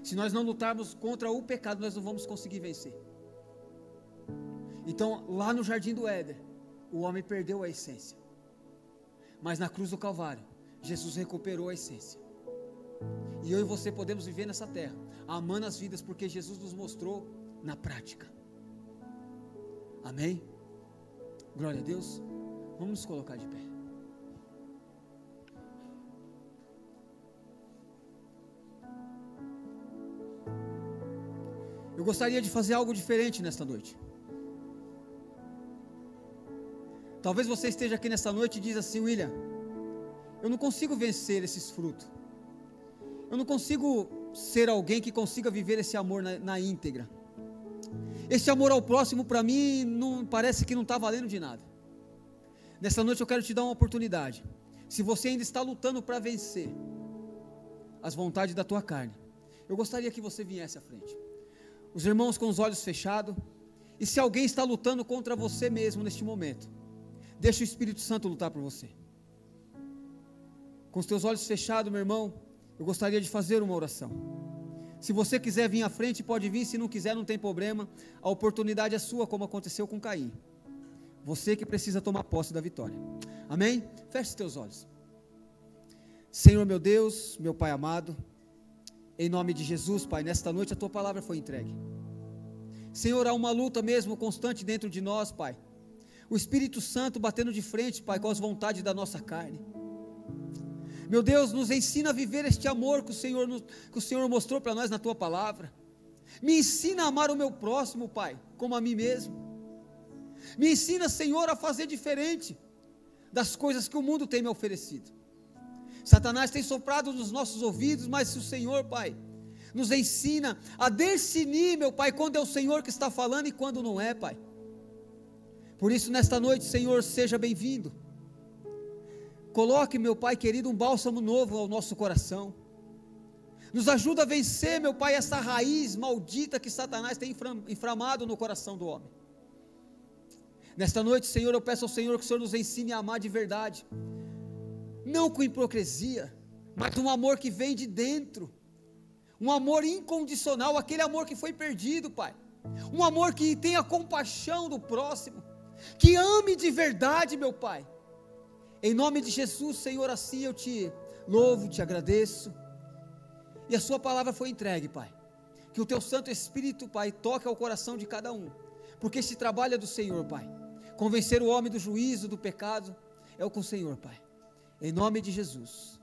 Speaker 1: se nós não lutarmos contra o pecado, nós não vamos conseguir vencer. Então, lá no jardim do Éden, o homem perdeu a essência, mas na cruz do Calvário, Jesus recuperou a essência, e eu e você podemos viver nessa terra, amando as vidas, porque Jesus nos mostrou na prática. Amém? Glória a Deus. Vamos nos colocar de pé. Eu gostaria de fazer algo diferente nesta noite. Talvez você esteja aqui nesta noite e diz assim: William, eu não consigo vencer esses frutos, eu não consigo ser alguém que consiga viver esse amor na íntegra. Esse amor ao próximo, para mim, não, parece que não está valendo de nada. Nessa noite eu quero te dar uma oportunidade. Se você ainda está lutando para vencer as vontades da tua carne, eu gostaria que você viesse à frente. Os irmãos com os olhos fechados. E se alguém está lutando contra você mesmo neste momento, deixa o Espírito Santo lutar por você. Com os teus olhos fechados, meu irmão, eu gostaria de fazer uma oração. Se você quiser vir à frente, pode vir. Se não quiser, não tem problema. A oportunidade é sua, como aconteceu com Caim. Você que precisa tomar posse da vitória. Amém? Feche os teus olhos. Senhor meu Deus, meu Pai amado, em nome de Jesus, Pai, nesta noite a Tua palavra foi entregue. Senhor, há uma luta mesmo constante dentro de nós, Pai. O Espírito Santo batendo de frente, Pai, com as vontades da nossa carne. Meu Deus, nos ensina a viver este amor que o Senhor mostrou para nós na Tua palavra. Me ensina a amar o meu próximo, Pai, como a mim mesmo. Me ensina, Senhor, a fazer diferente das coisas que o mundo tem me oferecido. Satanás tem soprado nos nossos ouvidos, mas se o Senhor, Pai, nos ensina a discernir, meu Pai, quando é o Senhor que está falando e quando não é, Pai. Por isso, nesta noite, Senhor, seja bem-vindo. Coloque, meu Pai querido, um bálsamo novo ao nosso coração. Nos ajuda a vencer, meu Pai, essa raiz maldita que Satanás tem inflamado no coração do homem. Nesta noite, Senhor, eu peço ao Senhor que o Senhor nos ensine a amar de verdade. Não com hipocrisia, mas um amor que vem de dentro. Um amor incondicional, aquele amor que foi perdido, Pai. Um amor que tenha compaixão do próximo. Que ame de verdade, meu Pai. Em nome de Jesus, Senhor, assim eu te louvo, te agradeço. E a sua palavra foi entregue, Pai. Que o teu Santo Espírito, Pai, toque ao coração de cada um. Porque esse trabalho é do Senhor, Pai. Convencer o homem do juízo, do pecado, é o com o Senhor, Pai. Em nome de Jesus.